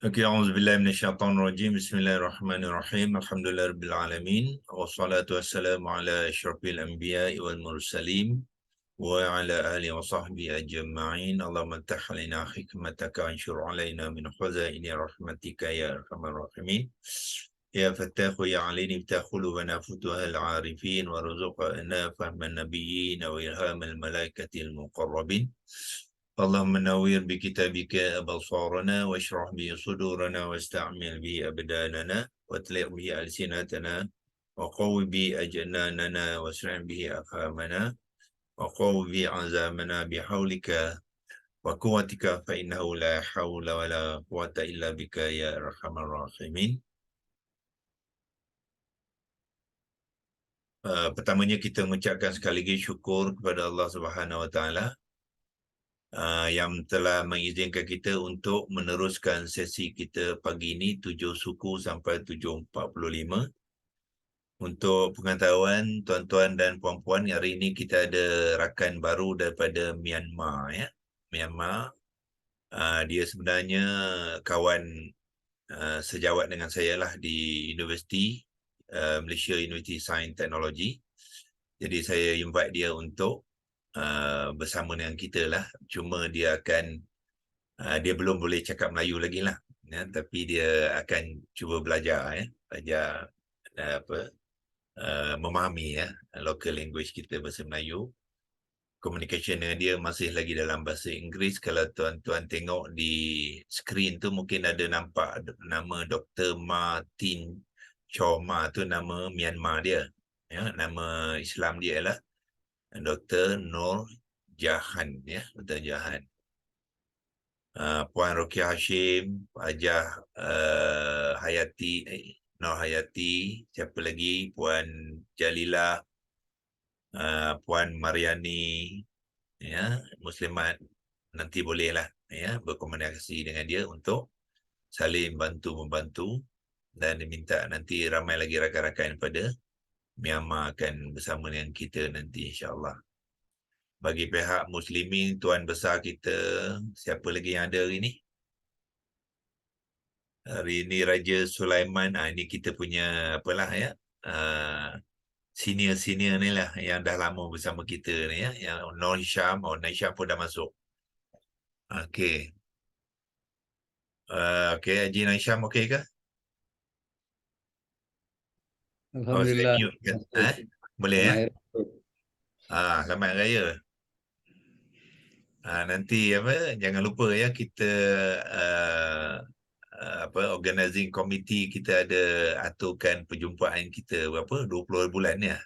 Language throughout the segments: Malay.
Okey, auzubillahi minasyaitonirrajim. Bismillahirrahmanirrahim. Alhamdulillahirabbil alamin. Wassalatu wassalamu ala asyrafil anbiya'i wal mursalin wa ala alihi wa sahbihi ajma'in. Allahumma iftah alaina hikmataka anshur alaina min khazaini rahmatika ya arhamar rahimin. Ya Fattahu ya Alini iftah qulubana futuhal arifin warzuqna fahman nabiyyin wa ilhamal malaikatil muqarrabin. اللهم نوّر بكتابك أبصارنا واشرح به صدورنا واستعمل به أبداننا واطلق به ألسنتنا وقوي به أجناننا واسرع به أفهامنا وقوي به عزامنا بحولك وقوتك فإنه لا حول ولا قوة إلا بك يا أرحم الراحمين. Pertamanya kita mengucapkan sekali lagi syukur kepada Allah Subhanahu Wa Taala yang telah mengizinkan kita untuk meneruskan sesi kita pagi ini 7 suku sampai 7.45. Untuk pengetahuan tuan-tuan dan puan-puan, hari ini kita ada rakan baru daripada Myanmar ya. Myanmar, dia sebenarnya kawan sejawat dengan saya lah di Universiti Malaysia University Science Technology. Jadi saya invite dia untuk bersama dengan kita lah. Cuma dia akan dia belum boleh cakap Melayu lagi lah ya, tapi dia akan cuba belajar ya, belajar memahami ya local language kita, bahasa Melayu. Communication dengan dia masih lagi dalam bahasa Inggeris. Kalau tuan-tuan tengok di skrin tu mungkin ada nampak nama Dr. Martin Choma, tu nama Myanmar dia ya, nama Islam dia lah Dr. Nur Jahan ya, Dr. Jahan. Puan Rokia Hashim, Hajah Hayati, Nur Hayati, siapa lagi, Puan Jalila, Puan Mariani, ya, Muslimat, nanti bolehlah ya berkomunikasi dengan dia untuk saling bantu-membantu, dan diminta nanti ramai lagi rakan-rakan pada Myanmar akan bersama dengan kita nanti insya-Allah. Bagi pihak Muslimin, tuan besar kita, siapa lagi yang ada hari ini? Hari ini Raja Sulaiman, ini kita punya apalah ya, senior-senior ni lah yang dah lama bersama kita ni ya, yang Nur Hisham, Nur Hisham pun dah masuk. Okey. Okey, Haji Nur Hisham okey ke? Saya Alhamdulillah. mute kan? Boleh ya? Selamat Hari Raya. Selamat Raya. Nanti apa, jangan lupa ya, kita organizing committee kita ada aturkan perjumpaan kita berapa, 20 bulan ya.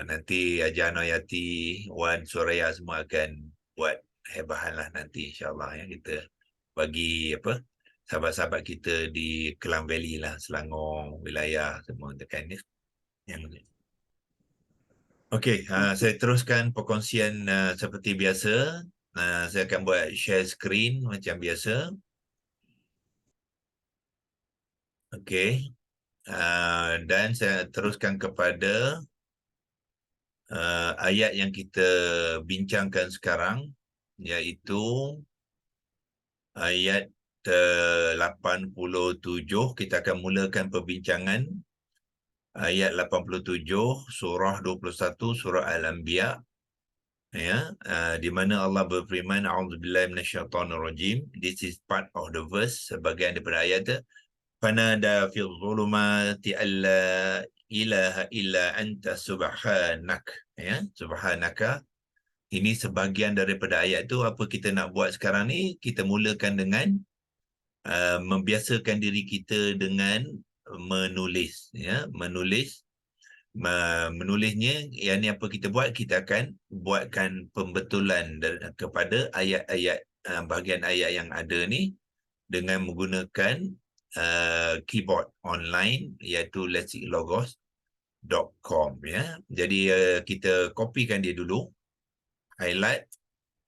Nanti Haji Anoyati, Wan Suraya semua akan buat hebahan lah nanti insyaAllah ya, kita bagi apa sahabat-sahabat kita di Klang Valley lah, Selangor, wilayah semua tekan ya. Okey, saya teruskan perkongsian seperti biasa. Saya akan buat share screen macam biasa. Okey. Dan saya teruskan kepada ayat yang kita bincangkan sekarang, iaitu ayat 87. Kita akan mulakan perbincangan ayat 87 surah 21 surah Al-Anbiya ya, di mana Allah berfirman, a'udzubillahi minasyaitonirrajim. This is part of the verse, sebagian daripada ayat tu. Fanada fil zulumati alla ilaha illa anta subhanak ya, subhanaka. Ini sebahagian daripada ayat tu. Apa kita nak buat sekarang ni, kita mulakan dengan membiasakan diri kita dengan menulis ya, menulisnya. Yang ni apa kita buat, kita akan buatkan pembetulan kepada ayat-ayat, bahagian ayat yang ada ni dengan menggunakan keyboard online, iaitu letsikLogos.com ya. Jadi kita kopikan dia dulu, highlight,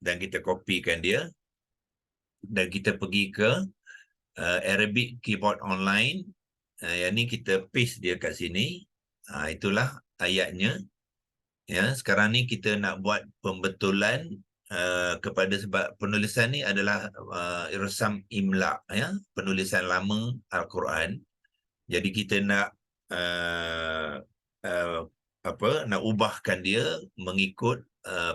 dan kita kopikan dia, dan kita pergi ke Arabic Keyboard Online. Yang ni kita paste dia kat sini. Itulah ayatnya ya. Sekarang ni kita nak buat pembetulan kepada sebab penulisan ni adalah resam imla, ya, penulisan lama Al-Quran. Jadi kita nak uh, uh, nak ubahkan dia mengikut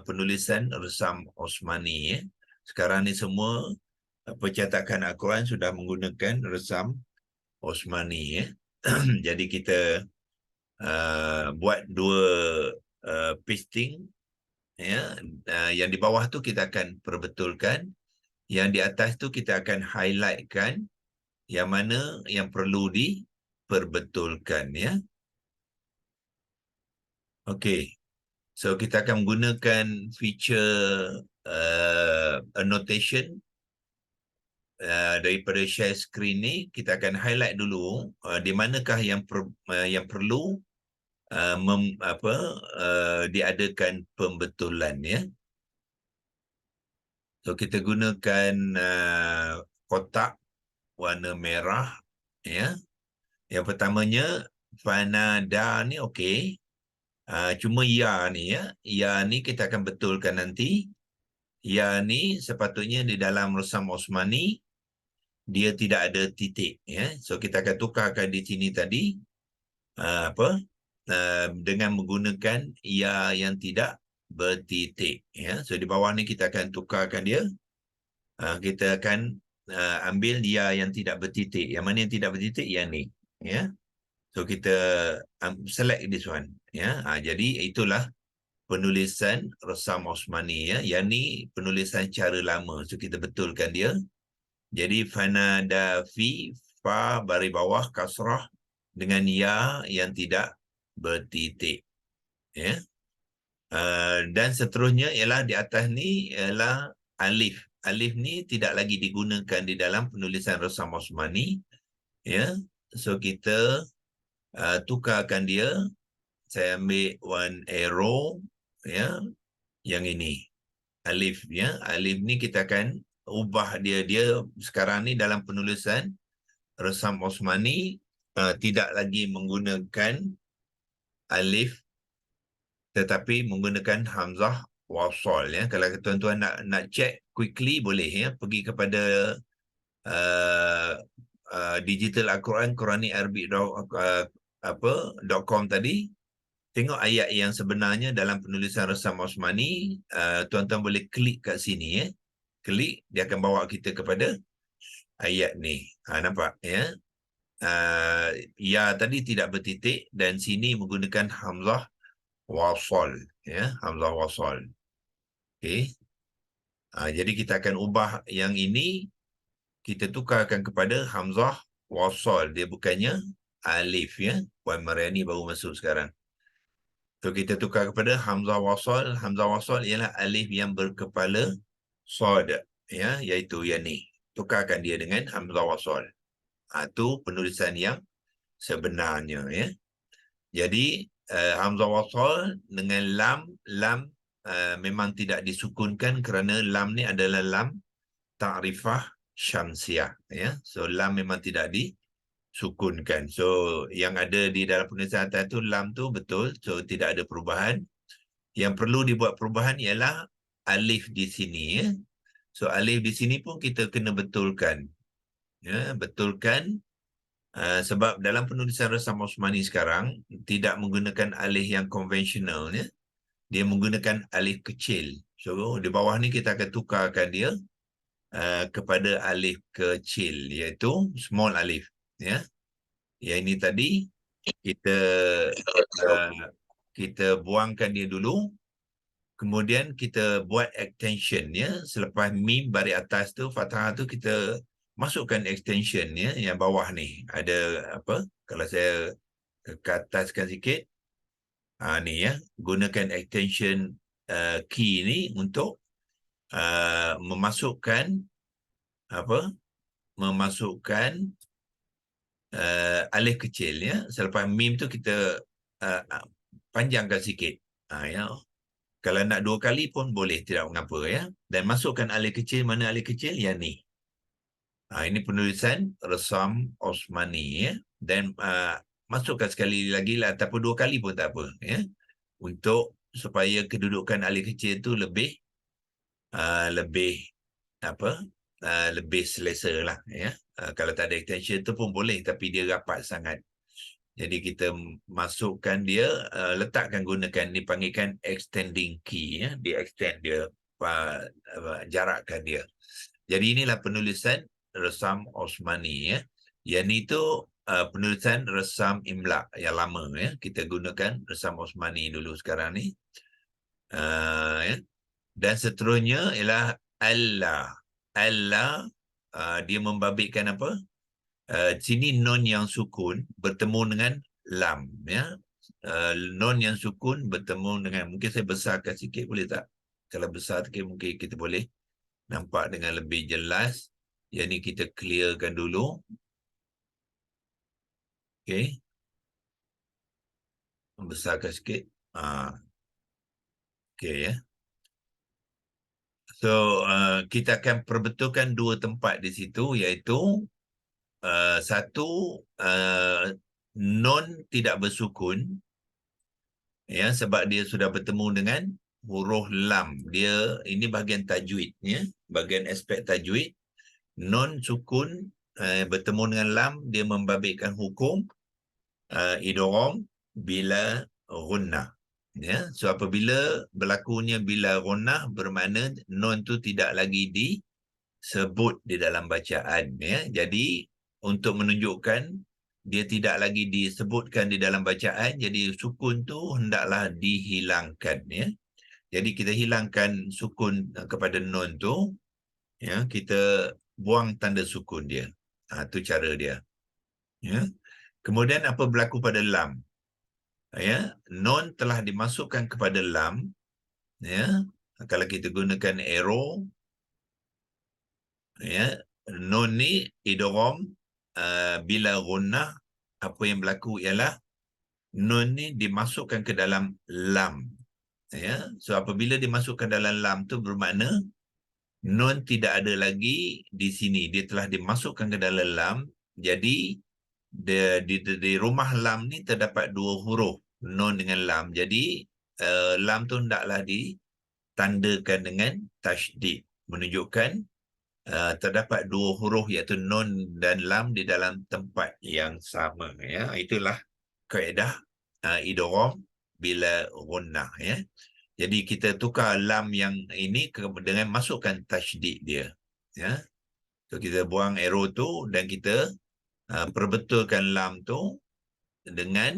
penulisan resam Osmani, ya. Sekarang ni semua percetakan Al-Quran sudah menggunakan resam Osmani, ya. Jadi kita buat dua pasting, ya. Yang di bawah tu kita akan perbetulkan, yang di atas tu kita akan highlightkan yang mana yang perlu diperbetulkan, ya. Okey, so kita akan menggunakan feature annotation daripada share screen ni. Kita akan highlight dulu di manakah yang perlu diadakan pembetulan, ya. So kita gunakan kotak warna merah, ya. Yang pertamanya fanada ni okey. Cuma ya ni, ya. Ya ni kita akan betulkan nanti. Ya ni sepatutnya di dalam resam Osmani dia tidak ada titik, ya. So kita akan tukarkan di sini tadi dengan menggunakan ya yang tidak bertitik, ya. So di bawah ni kita akan tukarkan dia. Kita akan ambil ya yang tidak bertitik. Yang mana yang tidak bertitik? Yang ni, ya. So kita select this one, ya. Jadi itulah penulisan resam Osmani, ya. Yang ni penulisan cara lama. So kita betulkan dia. Jadi fanada fi, fa baris bawah kasrah dengan ya yang tidak bertitik, ya. Dan seterusnya ialah di atas ni ialah alif. Alif ni tidak lagi digunakan di dalam penulisan resam Osmani, ya. So kita tukarkan dia. Saya ambil one arrow, ya, yang ini alif, ya. Alif ni kita akan ubah dia sekarang ni dalam penulisan resam Osmani tidak lagi menggunakan alif tetapi menggunakan hamzah wasal, ya. Kalau tuan-tuan nak check quickly boleh, ya, pergi kepada digital Al-Quran, quraniarabic.com tadi. Tengok ayat yang sebenarnya dalam penulisan resam Osmani. Tuan-tuan boleh klik kat sini, ya. Klik, dia akan bawa kita kepada ayat ni. Nampak, ya. Ya tadi tidak bertitik dan sini menggunakan hamzah wasal, ya, hamzah wasal. Okey. Jadi kita akan ubah yang ini, kita tukarkan kepada hamzah wasal. Dia bukannya alif, ya. Puan Mariani baru masuk sekarang. So kita tukar kepada hamzah wasal. Hamzah wasal ialah alif yang berkepala sad, ya, iaitu yang ni. Tukarkan dia dengan hamzah wasal. Itu penulisan yang sebenarnya, ya. Jadi hamzah wasal dengan lam memang tidak disukunkan kerana lam ni adalah lam ta'rifah syamsiah, ya. So lam memang tidak disukunkan. So yang ada di dalam penulisan atas tu lam tu betul, so tidak ada perubahan. Yang perlu dibuat perubahan ialah alif di sini, ya. So alif di sini pun kita kena betulkan, ya, betulkan. Sebab dalam penulisan resam Osmani sekarang tidak menggunakan alif yang konvensional, ya. Dia menggunakan alif kecil. So di bawah ni kita akan tukarkan dia kepada alif kecil, iaitu small alif, ya. Yang ini tadi kita buangkan dia dulu. Kemudian kita buat extension, ya. Selepas mim baris atas tu, fathah tu, kita masukkan extension, ya. Yang bawah ni ada apa? Kalau saya ke ataskan sikit, ni, ya. Gunakan extension key ni untuk memasukkan alif kecil, ya. Selepas mim tu kita panjangkan sikit, ya. Kalau nak 2 kali pun boleh, tidak mengapa, ya. Dan masukkan alif kecil. Mana alif kecil? Yang ni. Ini penulisan resam Osmani, ya. Dan masukkan sekali lagi lah, ataupun 2 kali pun tak apa, ya. Untuk supaya kedudukan alif kecil tu lebih lebih lebih selesa lah, ya. Kalau tak ada extension tu pun boleh, tapi dia rapat sangat. Jadi kita masukkan dia, letakkan, gunakan, dipanggilkan extending key, ya. Dia extend dia, jarakkan dia. Jadi inilah penulisan resam Osmani, ya. Yang itu penulisan resam Imla yang lama, ya. Kita gunakan resam Osmani dulu sekarang ni. Ya. Dan seterusnya ialah Allah. Allah, dia membabitkan apa? Sini non yang sukun bertemu dengan lam, ya. Non yang sukun bertemu dengan, mungkin saya besarkan sikit boleh tak? Kalau besar sikit mungkin kita boleh nampak dengan lebih jelas. Yang ni kita clearkan dulu. Okey. Besarkan sikit. Okey, ya. So, kita akan perbetulkan dua tempat di situ, iaitu satu, non tidak bersukun, ya, sebab dia sudah bertemu dengan huruf lam. Dia ini bahagian tajwid, ya, bahagian aspek tajwid. Non sukun bertemu dengan lam, dia membabitkan hukum idgham bila gunnah, ya. So apabila berlakunya bila gunnah, bermakna non tu tidak lagi disebut di dalam bacaan, ya. Jadi untuk menunjukkan dia tidak lagi disebutkan di dalam bacaan, jadi sukun tu hendaklah dihilangkan, ya. Jadi kita hilangkan sukun kepada non tu, ya, kita buang tanda sukun dia. Itu cara dia, ya. Kemudian apa berlaku pada lam, ya? Non telah dimasukkan kepada lam, ya. Kalau kita gunakan arrow, ya, non ni idgham bila gunnah, apa yang berlaku ialah non ni dimasukkan ke dalam lam, ya. So apabila dimasukkan dalam lam tu bermakna non tidak ada lagi di sini, dia telah dimasukkan ke dalam lam. Jadi di rumah lam ni terdapat dua huruf, non dengan lam. Jadi lam tu hendaklah ditandakan dengan tasydid, menunjukkan terdapat dua huruf iaitu non dan lam di dalam tempat yang sama, ya. Itulah kaedah idgham bila gunnah, ya. Jadi kita tukar lam yang ini dengan masukkan tasydid dia, ya. So kita buang arrow tu dan kita perbetulkan lam tu dengan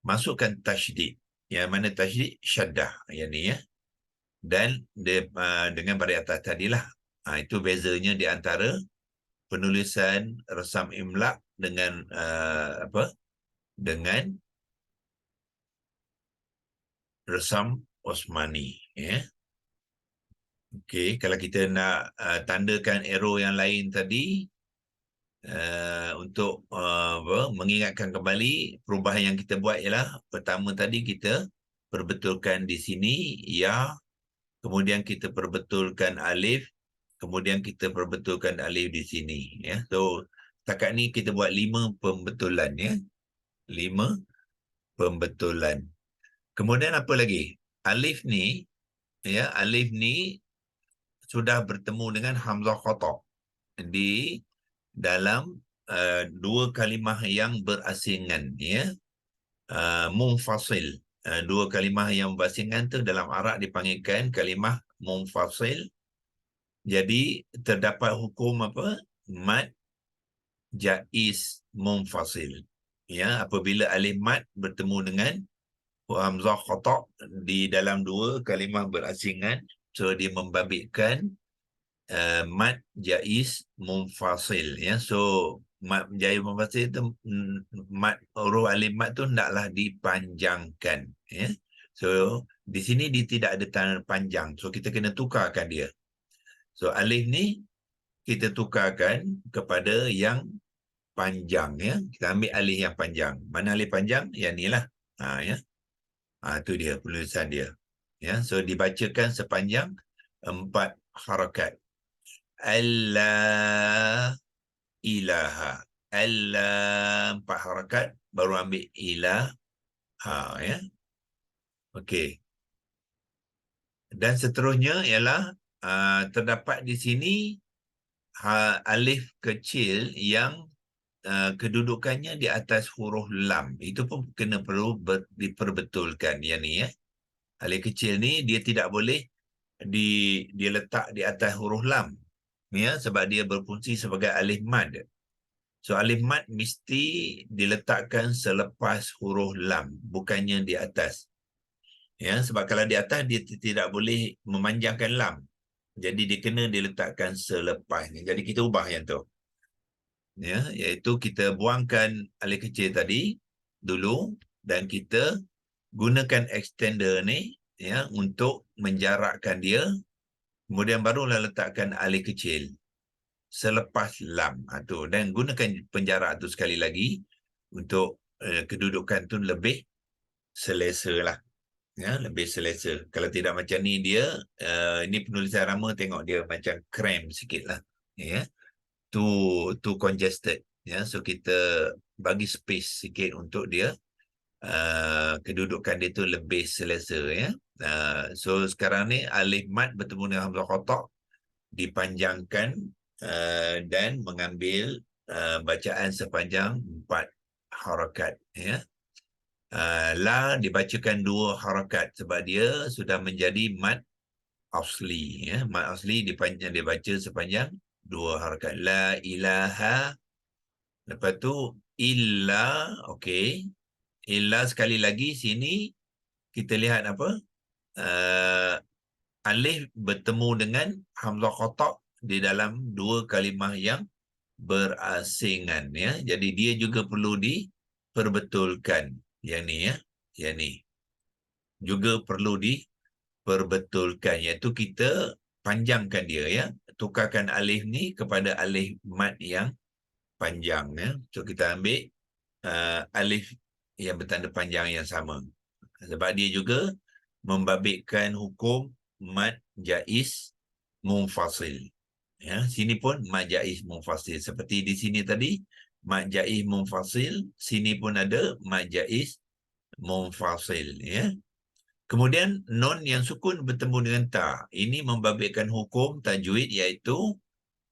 masukkan tasydid. Yang mana tasydid syaddah, yang ni, ya. Dan dia, dengan baris atas tadilah. Itu bezanya di antara penulisan resam imla dengan dengan resam Osmani, ya. Okey, kalau kita nak tandakan arrow yang lain tadi, untuk mengingatkan kembali perubahan yang kita buat ialah, pertama tadi kita perbetulkan di sini ya, kemudian kita perbetulkan alif, kemudian kita perbetulkan alif di sini, ya. So setakat ni kita buat 5 pembetulan, ya. 5 pembetulan. Kemudian apa lagi? Alif ni, ya, alif ni sudah bertemu dengan hamzah qata di dalam dua kalimah yang berasingan, ya. Munfasil. Dua kalimah yang berasingan tu dalam Arab dipanggilkan kalimah munfasil. Jadi terdapat hukum apa? Mad jaiz munfasil, ya. Apabila alif mad bertemu dengan hamzah qata di dalam dua kalimah berasingan, so dia membabitkan mad jaiz munfasil, ya. So mad jaiz munfasil itu, mad huruf alif mad tu hendaklah dipanjangkan, ya. So di sini dia tidak ada tanda panjang, so kita kena tukarkan dia. So alif ni kita tukarkan kepada yang panjang, ya. Kita ambil alif yang panjang. Mana alif panjang? Yang ni lah. Ya. Itu dia penulisan dia, ya. So dibacakan sepanjang 4 harakat. Allah ilaha. Allah 4 harakat, baru ambil ilah, ya. Okey. Dan seterusnya ialah terdapat di sini alif kecil yang kedudukannya di atas huruf lam. Itu pun perlu diperbetulkan yang ni ya. Alif kecil ni dia tidak boleh diletak di atas huruf lam. Ya, sebab dia berfungsi sebagai alif mad. So alif mad mesti diletakkan selepas huruf lam, bukannya di atas. Ya, sebab kalau di atas dia tidak boleh memanjangkan lam. Jadi dia kena diletakkan selepasnya. Jadi kita ubah yang tu. Ya, iaitu kita buangkan alif kecil tadi dulu dan kita gunakan extender ni ya untuk menjarakkan dia, kemudian barulah letakkan alif kecil selepas lam tu, dan gunakan penjarak tu sekali lagi untuk kedudukan tu lebih selesa lah. Ya, lebih selesa. Kalau tidak macam ni dia ini penulisan Rama tengok dia macam cramp sikit lah. Ya, too congested. Ya, so kita bagi space sikit untuk dia kedudukan dia tu lebih selesa ya. So sekarang ni alif mad bertemu dengan hamzah qata dipanjangkan dan mengambil bacaan sepanjang 4 harakat ya. La dibacakan 2 harakat sebab dia sudah menjadi mad asli ya. Mad asli dibaca sepanjang 2 harakat. La ilaha, lepas tu illa, okey. Illa sekali lagi sini kita lihat apa? Alif bertemu dengan hamzah qata di dalam 2 kalimah yang berasingan ya. Jadi dia juga perlu diperbetulkan. Yang ni ya. Yang ni juga perlu diperbetulkan, iaitu kita panjangkan dia ya. Tukarkan alif ni kepada alif mad yang panjang ya. So kita ambil alif yang bertanda panjang yang sama. Sebab dia juga membabitkan hukum mad jaiz munfasil. Ya, sini pun mad jaiz munfasil. Seperti di sini tadi, mad jaiz munfasil, sini pun ada mad jaiz munfasil. Ya. Kemudian non yang sukun bertemu dengan ta. Ini membabitkan hukum tajwid iaitu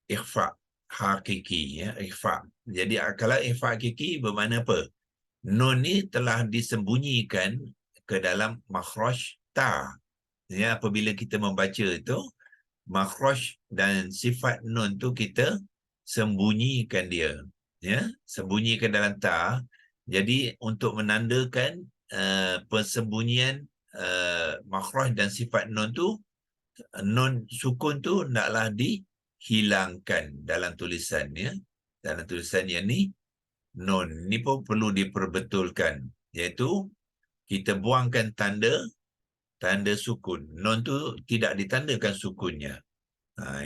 ikhfa hakiki. Ya, ikhfa. Jadi kalau ikhfa hakiki bermakna apa? Nun ni telah disembunyikan ke dalam makhraj ta. Ya, apabila kita membaca itu, makhraj dan sifat nun tu kita sembunyikan dia. Ya, sembunyikan dalam ta. Jadi untuk menandakan persembunyian makhraj dan sifat nun tu, nun sukun tu naklah dihilangkan dalam tulisan ya. Dalam tulisan yang ni nun ni pun perlu diperbetulkan, iaitu kita buangkan tanda sukun. Nun tu tidak ditandakan sukunnya.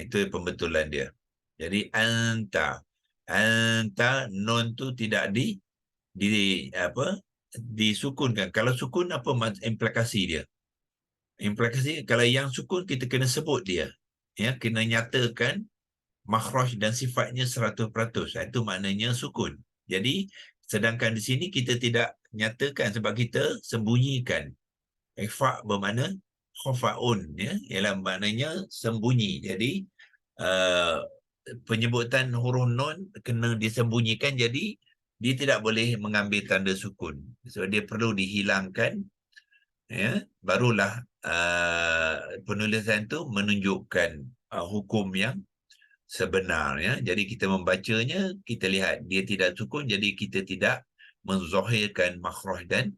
Itu pembetulan dia. Jadi anta nun tu tidak disukunkan. Kalau sukun apa implikasi dia? Implikasi kalau yang sukun kita kena sebut dia. Ya, kena nyatakan makhraj dan sifatnya 100%. Itu maknanya sukun. Jadi sedangkan di sini kita tidak nyatakan sebab kita sembunyikan. Ikhfa bermakna khafaun ya, ialah maknanya sembunyi. Jadi penyebutan huruf nun kena disembunyikan, jadi dia tidak boleh mengambil tanda sukun. So dia perlu dihilangkan ya, barulah penulisan itu menunjukkan hukum yang sebenar ya. Jadi kita membacanya, kita lihat dia tidak sukun, jadi kita tidak menzahirkan makhraj dan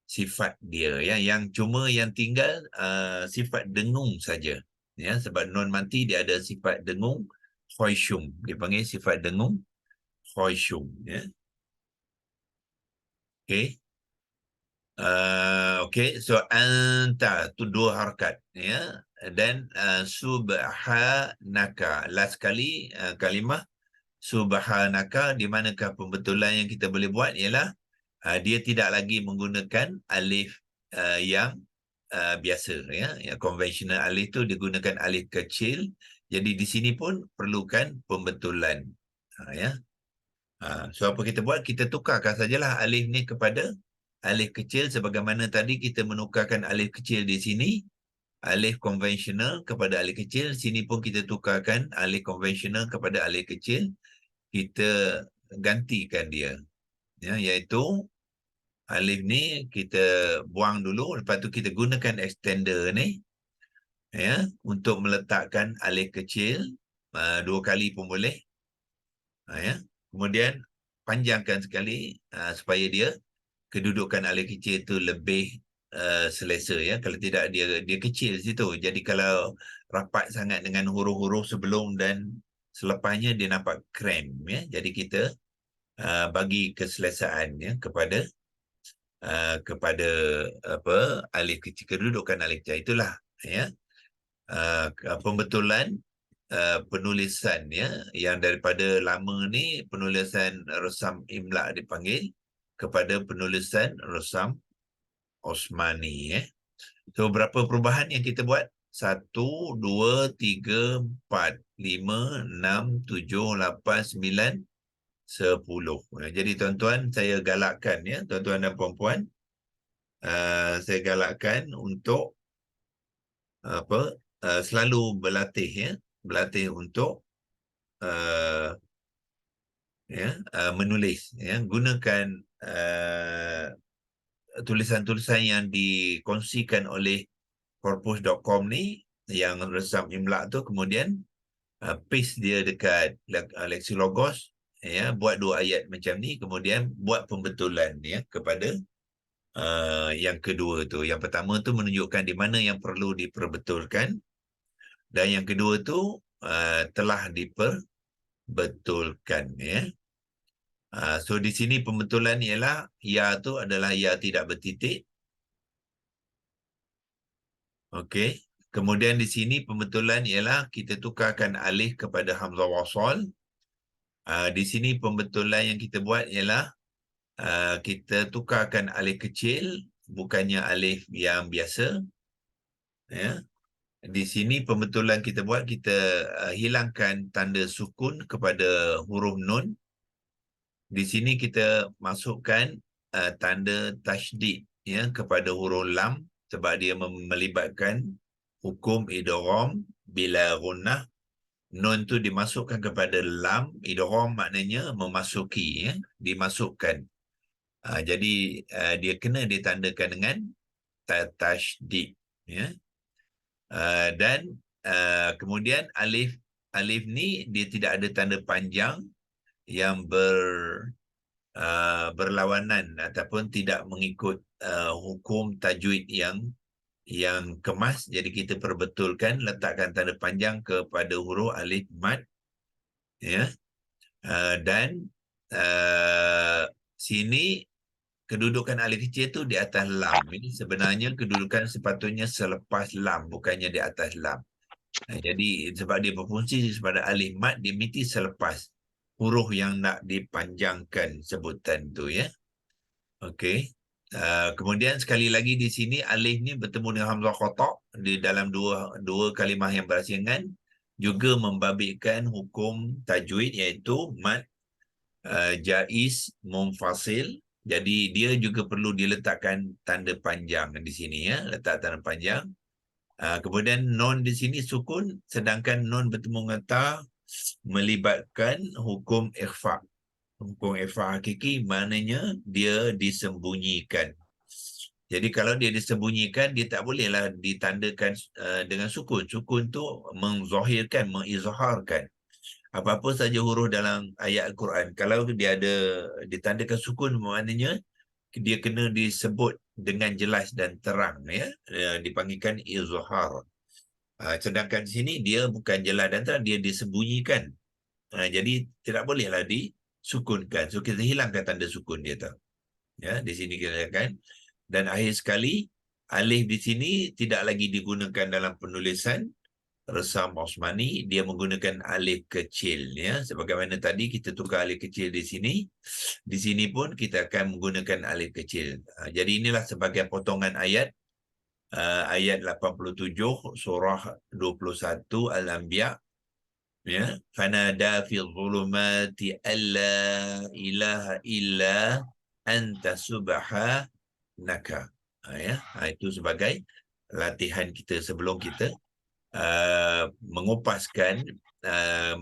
sifat dia ya. Yang cuma yang tinggal sifat dengung saja ya, sebab nun mati dia ada sifat dengung khayshum, dipanggil sifat dengung khayshum ya. Okey. Okey, so anta tu 2 harakat ya, dan subhanaka last kali kalimah subhanaka. Di manakah pembetulan yang kita boleh buat ialah dia tidak lagi menggunakan alif yang biasa ya, yang konvensional. Alif tu digunakan alif kecil. Jadi di sini pun perlukan pembetulan ya. So apa kita buat, kita tukarkan sajalah alif ni kepada alif kecil sebagaimana tadi kita menukarkan alif kecil di sini, alif konvensional kepada alif kecil, sini pun kita tukarkan alif konvensional kepada alif kecil, kita gantikan dia. Ya, iaitu alif ni kita buang dulu, lepas tu kita gunakan extender ni ya untuk meletakkan alif kecil 2 kali pun boleh. Ya. Kemudian panjangkan sekali supaya dia kedudukan alif kecil itu lebih selesa ya. Kalau tidak dia kecil situ. Jadi kalau rapat sangat dengan huruf-huruf sebelum dan selepasnya dia nampak cramp ya. Jadi kita bagi keselesaan ya kepada apa alif kecil, kedudukan alif kecil itulah ya. Pembetulan penulisan ya yang daripada lama ni penulisan resam imla dipanggil kepada penulisan resam Osmani ya. So berapa perubahan yang kita buat? 1, 2, 3, 4, 5, 6, 7, 8, 9, 10. Jadi tuan-tuan saya galakkan ya, tuan-tuan dan puan-puan, saya galakkan untuk selalu berlatih ya, berlatih untuk menulis ya, gunakan tulisan-tulisan yang dikongsikan oleh corpus.com ni yang resam imla tu, kemudian paste dia dekat Lexilogos ya, buat 2 ayat macam ni, kemudian buat pembetulan ya kepada yang kedua tu. Yang pertama tu menunjukkan di mana yang perlu diperbetulkan, dan yang kedua tu telah diperbetulkan ya. So di sini pembetulan ialah ya tu adalah ya tidak bertitik. Okey. Kemudian di sini pembetulan ialah kita tukarkan alif kepada hamzah wasal. Di sini pembetulan yang kita buat ialah kita tukarkan alif kecil, bukannya alif yang biasa. Ya. Di sini pembetulan kita buat, kita hilangkan tanda sukun kepada huruf nun. Di sini kita masukkan tanda tasydid ya kepada huruf lam sebab dia melibatkan hukum idgham bila gunnah. Nun tu dimasukkan kepada lam, idgham maknanya memasuki ya, dimasukkan. Jadi dia kena ditandakan dengan tasydid ya. Dan kemudian alif ni dia tidak ada tanda panjang yang berlawanan ataupun tidak mengikut hukum tajwid yang kemas. Jadi kita perbetulkan, letakkan tanda panjang kepada huruf alif mad ya. Dan sini kedudukan alif kecil tu di atas lam. Ini sebenarnya kedudukan sepatutnya selepas lam, bukannya di atas lam. Jadi sebab dia berfungsi sepada alif mad, dia mesti selepas huruf yang nak dipanjangkan sebutan tu ya. Okey. Kemudian sekali lagi di sini alif ni bertemu dengan hamzah qata di dalam dua kalimah yang berasingan, juga membabitkan hukum tajwid iaitu mad jaiz munfasil. Jadi dia juga perlu diletakkan tanda panjang di sini ya, letak tanda panjang. Kemudian nun di sini sukun, sedangkan nun bertemu dengan ta melibatkan hukum ikhfa. Hukum ikhfa hakiki maknanya dia disembunyikan. Jadi kalau dia disembunyikan, dia tak bolehlah ditandakan dengan sukun. Sukun tu menzahirkan, mengizharkan. Apa-apa saja huruf dalam ayat Al-Quran, kalau dia ada ditandakan sukun, maknanya dia kena disebut dengan jelas dan terang ya, dipanggilkan izhar. Sedangkan di sini dia bukan jelas dan terang, dia disembunyikan. Jadi tidak bolehlah disukunkan. So kita hilangkan tanda sukun dia tu. Ya, di sini kita hilangkan. Dan akhir sekali, alif di sini tidak lagi digunakan dalam penulisan resam Osmani, dia menggunakan alif kecil ya. Sebagaimana tadi kita tukar alif kecil di sini pun kita akan menggunakan alif kecil. Jadi inilah sebagai potongan ayat ayat 87 surah 21 Al-Anbiya ya. Fanada fi dhulumati alla ilaha illa anta subhanaka naka. Itu sebagai latihan kita sebelum kita mengupaskan,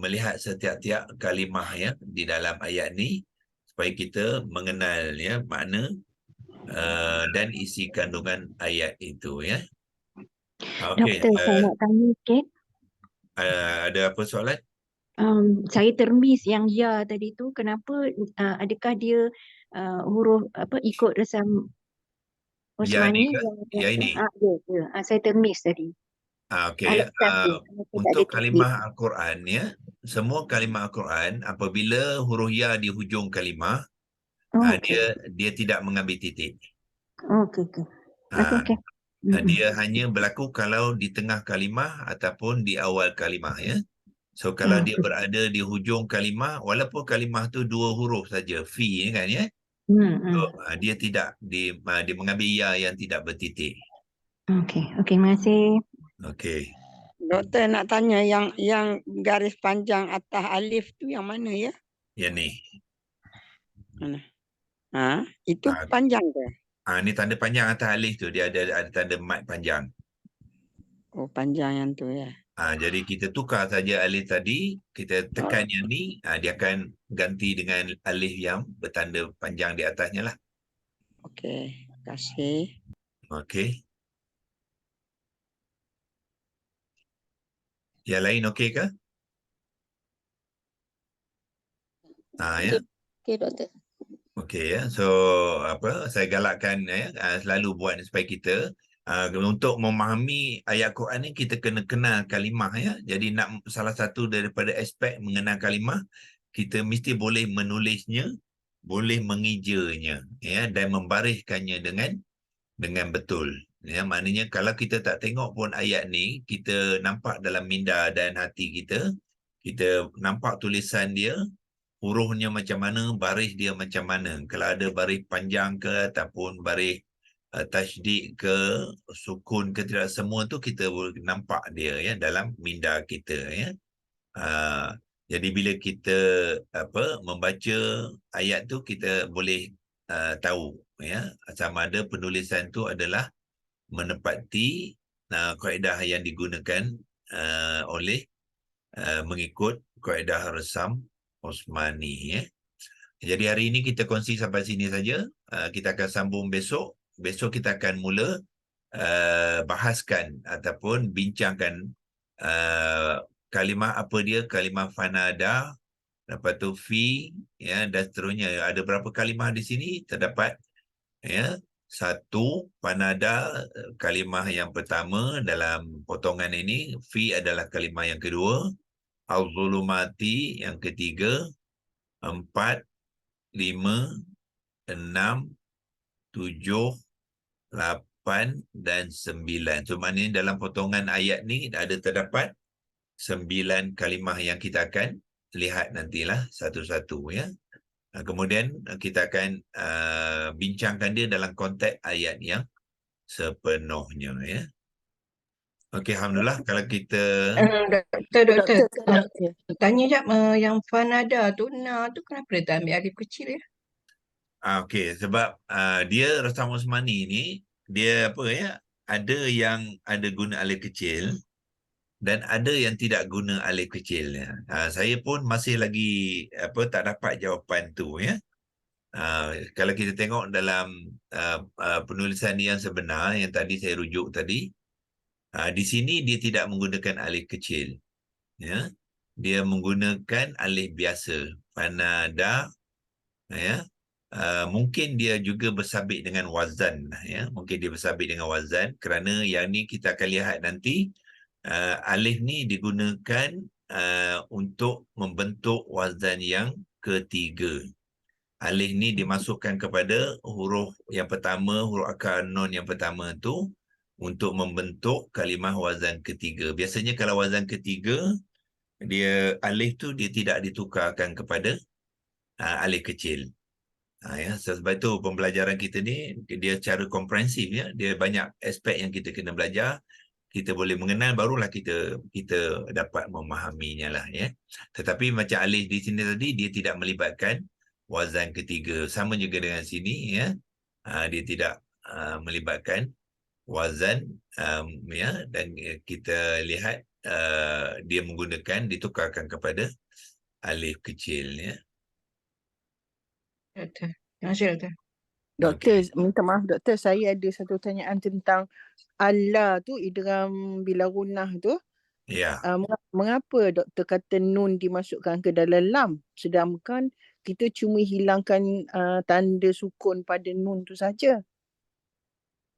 melihat setiap-tiap kalimah ya di dalam ayat ni supaya kita mengenal ya makna dan isi kandungan ayat itu ya. Okey, Doktor, saya nak tanya sikit. ada apa soalan? Saya termis yang ya tadi tu, kenapa adakah dia huruf apa ikut resam Ya ni Osmani ke? Ya ini. saya termis tadi. Okey ya. Alasan dia kenapa tak ada Untuk tulis. kalimah Al-Quran ya, semua kalimah Al-Quran apabila huruf ya di hujung kalimah, Okey. dia tidak mengambil titik. Okey. Ah, Okey. Dia hanya berlaku kalau di tengah kalimah ataupun di awal kalimah ya. So kalau dia berada di hujung kalimah, walaupun kalimah tu 2 huruf saja, fi kan ya. So, dia tidak dia mengambil ya yang tidak bertitik. Okey, terima kasih. Okey. Doktor nak tanya yang garis panjang atas alif tu yang mana ya? Yang ni. Mana? Itu Ah. panjang ke? Ni tanda panjang atas alif tu, dia ada tanda mat panjang. Oh, panjang yang tu ya. Jadi kita tukar saja alif tadi, kita tekan yang ni, dia akan ganti dengan alif yang bertanda panjang di atasnya lah. Okey, terima kasih. Okey. Yang lain okey ke? Ya. Okey, doktor. Okey ya. So saya galakkan selalu buat supaya kita untuk memahami ayat Quran ni kita kena kenal kalimah ya. Jadi nak salah satu daripada aspek mengenal kalimah, kita mesti boleh menulisnya, boleh mengejanya ya dan membariskannya dengan betul. Ya, maknanya kalau kita tak tengok pun ayat ni, kita nampak dalam minda dan hati kita, kita nampak tulisan dia, hurufnya macam mana, baris dia macam mana. Kalau ada baris panjang ke ataupun baris tasydid ke, sukun ke, tidak, semua tu kita boleh nampak dia ya dalam minda kita ya. Jadi bila kita membaca ayat tu, kita boleh tahu ya sama ada penulisan tu adalah menepati kaedah yang digunakan oleh mengikut kaedah resam Osmani ya. Jadi hari ini kita kongsi sampai sini saja. Kita akan sambung besok. Besok kita akan mula bahaskan ataupun bincangkan kalimah apa dia, kalimah fanada, lepas tu fi ya dan seterusnya. Ada berapa kalimah di sini? Terdapat ya 1 fanada, kalimah yang pertama dalam potongan ini, fi adalah kalimah yang kedua, al-zulumati yang ketiga, 4, 5, 6, 7, 8 dan 9. So maknanya dalam potongan ayat ni ada terdapat 9 kalimah yang kita akan lihat nantilah satu-satu ya. Kemudian kita akan bincangkan dia dalam konteks ayat yang sepenuhnya ya. Okey, alhamdulillah kalau kita Doktor. Doktor. Tanya jap, yang fanada tu, tu kenapa dia tak ambil alif kecil ya? okey, sebab dia Rasam Osmani ni dia ada yang ada guna alif kecil dan ada yang tidak guna alif kecil ya. Saya pun masih lagi tak dapat jawapan tu ya. Kalau kita tengok dalam penulisan yang sebenar yang tadi saya rujuk tadi, di sini dia tidak menggunakan alif kecil ya. Dia menggunakan alif biasa, fanada ya. Mungkin dia juga bersabit dengan wazan ya. Mungkin dia bersabit dengan wazan kerana yang ni kita akan lihat nanti alif ni digunakan untuk membentuk wazan yang ketiga. Alif ni dimasukkan kepada huruf yang pertama, huruf akar nun yang pertama tu untuk membentuk kalimah wazan ketiga. Biasanya kalau wazan ketiga, dia alif tu dia tidak ditukarkan kepada alif kecil. Ya, sebab itu pembelajaran kita ni dia secara komprehensif ya. Dia banyak aspek yang kita kena belajar. Kita boleh mengenal, barulah kita dapat memahaminya lah ya. Tetapi macam alif di sini tadi, dia tidak melibatkan wazan ketiga. Sama juga dengan sini ya. Dia tidak melibatkan wazan, ya, dan kita lihat dia menggunakan, ditukarkan kepada alif kecil, ya. Doktor. Terima kasih, Doktor. Doktor, Okey. minta maaf doktor, saya ada satu pertanyaan tentang Allah tu, idgham bila gunnah tu. Ya. Mengapa doktor kata nun dimasukkan ke dalam lam, sedangkan kita cuma hilangkan tanda sukun pada nun tu saja?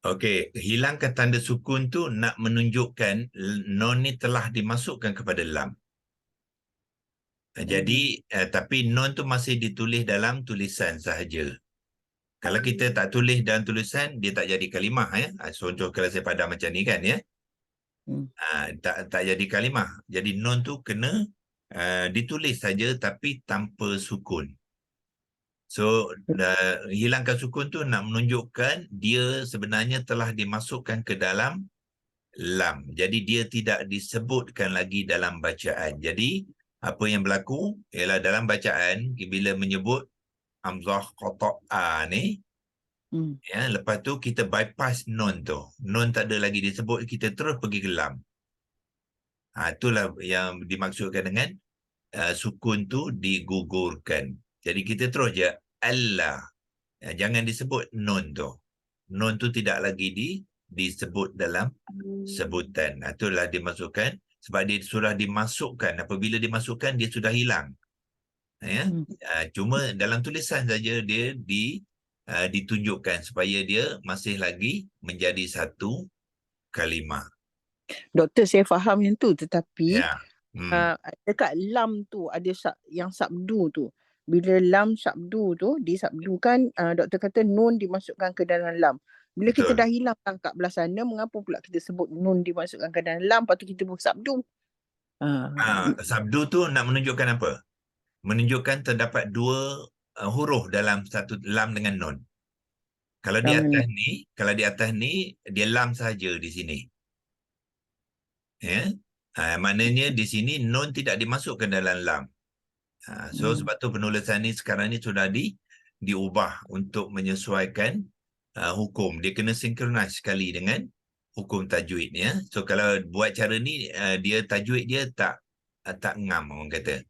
Okey, hilangkan tanda sukun tu nak menunjukkan nun ni telah dimasukkan kepada lam. Jadi tapi nun tu masih ditulis dalam tulisan sahaja. Kalau kita tak tulis dalam tulisan, dia tak jadi kalimah, ya. Contoh kalau saya padam macam ni kan, ya. Tak jadi kalimah. Jadi nun tu kena ditulis saja tapi tanpa sukun. So hilangkan sukun tu nak menunjukkan dia sebenarnya telah dimasukkan ke dalam lam. Jadi dia tidak disebutkan lagi dalam bacaan. Jadi apa yang berlaku ialah dalam bacaan bila menyebut hamzah qata'a ni, ya, lepas tu kita bypass nun tu. Nun tak ada lagi disebut, kita terus pergi ke lam. Itulah yang dimaksudkan dengan sukun tu digugurkan. Jadi kita terus je Allah. Jangan disebut nun tu. Nun tu tidak lagi disebut dalam sebutan. Itulah dimasukkan sebab dia sudah dimasukkan. Apabila dimasukkan dia sudah hilang. Ya. Cuma dalam tulisan saja dia ditunjukkan supaya dia masih lagi menjadi satu kalimah. Doktor, saya faham yang tu, tetapi Ya. dekat lam tu ada yang sabdu tu. Bila lam sabdu tu disabdukan, doktor kata nun dimasukkan ke dalam lam. Bila kita Betul. dah hilang tangkap belah sana, mengapa pula kita sebut nun dimasukkan ke dalam lam, lepas tu kita buat sabdu? Sabdu tu nak menunjukkan apa? Menunjukkan terdapat dua huruf dalam satu lam dengan nun. Kalau di atas ni dia lam saja di sini. Ya. Maknanya di sini nun tidak dimasukkan dalam lam. So sebab tu penulisan ni sekarang ni sudah diubah untuk menyesuaikan hukum. Dia kena synchronize sekali dengan hukum tajwid, ya. So kalau buat cara ni dia tajwid dia tak ngam orang kata.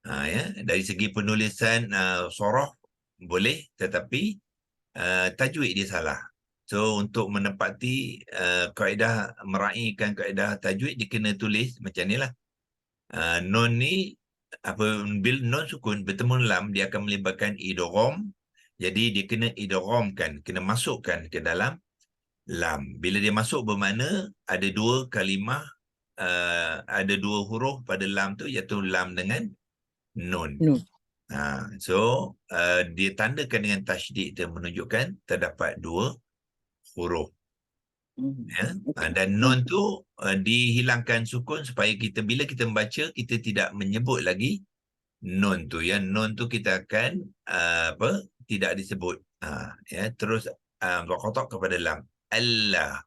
Ya, dari segi penulisan soroh boleh, tetapi tajwid dia salah. So untuk menepati kaedah, meraihkan kaedah tajwid, dia kena tulis macam ni lah. Nun ni bila nun sukun bertemu lam, dia akan melibatkan idgham. Jadi dia kena idghamkan, kena masukkan ke dalam lam. Bila dia masuk bermakna ada dua kalimah, ada dua huruf pada lam tu, iaitu lam dengan nun. So dia tandakan dengan tasydid, dia menunjukkan terdapat dua huruf. Ya. Dan nun tu dihilangkan sukun supaya kita bila kita membaca kita tidak menyebut lagi nun tu, ya. Nun tu kita akan tidak disebut. Ya, terus berkotak kepada lam. Allah,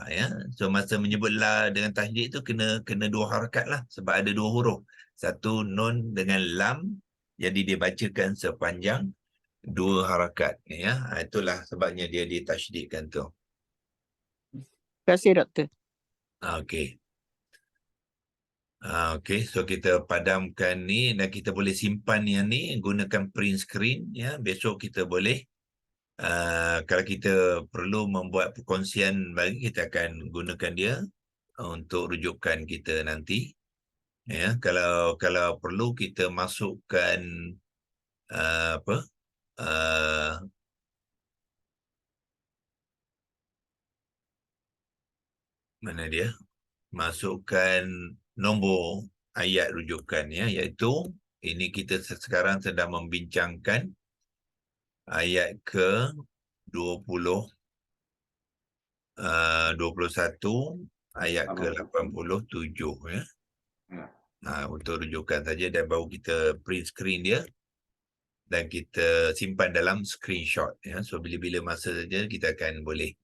ya. So masa menyebut la dengan tasydid tu kena dua harakat lah, sebab ada dua huruf. Satu nun dengan lam, jadi dia bacakan sepanjang dua harakat, ya. Itulah sebabnya dia ditasydidkan tu. Terima kasih, doktor. Okey. Okey, so kita padamkan ni dan kita boleh simpan yang ni gunakan print screen, ya. Besok kita boleh kalau kita perlu membuat perkongsian bagi, kita akan gunakan dia untuk rujukan kita nanti. Ya, kalau perlu kita masukkan mana dia? Masukkan nombor ayat rujukan, ya, iaitu ini kita sekarang sedang membincangkan ayat ke 21, ayat ke 87, ya. Untuk rujukan saja, dan baru kita print screen dia dan kita simpan dalam screenshot, ya. So bila-bila masa saja kita akan boleh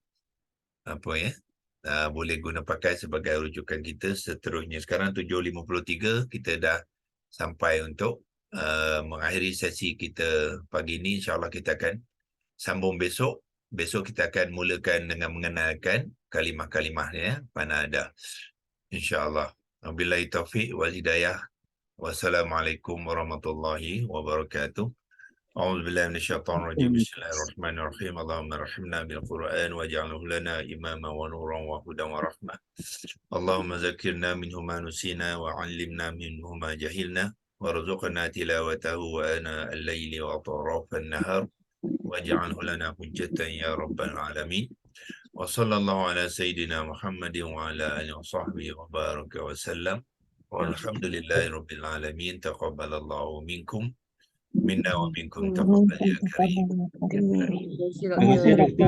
boleh guna pakai sebagai rujukan kita seterusnya. Sekarang 7.53 kita dah sampai untuk mengakhiri sesi kita pagi ini. InsyaAllah kita akan sambung besok Besok kita akan mulakan dengan mengenalkan kalimah-kalimahnya, Fanadah. InsyaAllah. Wabillahi taufiq wal hidayah. Wassalamualaikum warahmatullahi wabarakatuh. أعوذ بالله من الشيطان الرجيم بسم الله الرحمن الرحيم اللهم ارحمنا بالقرآن واجعله لنا إماما ونورا وهدى ورحمة اللهم ذكرنا منه ما نسينا وعلمنا منه ما جهلنا وارزقنا تلاوته وآناء الليل وأطراف النهار واجعله لنا حجة يا رب العالمين وصلى الله على سيدنا محمد وعلى آله وصحبه وبارك وسلم والحمد لله رب العالمين تقبل الله منكم منا ومنكم تقبل يا كريم. Terima kasih, Doktor.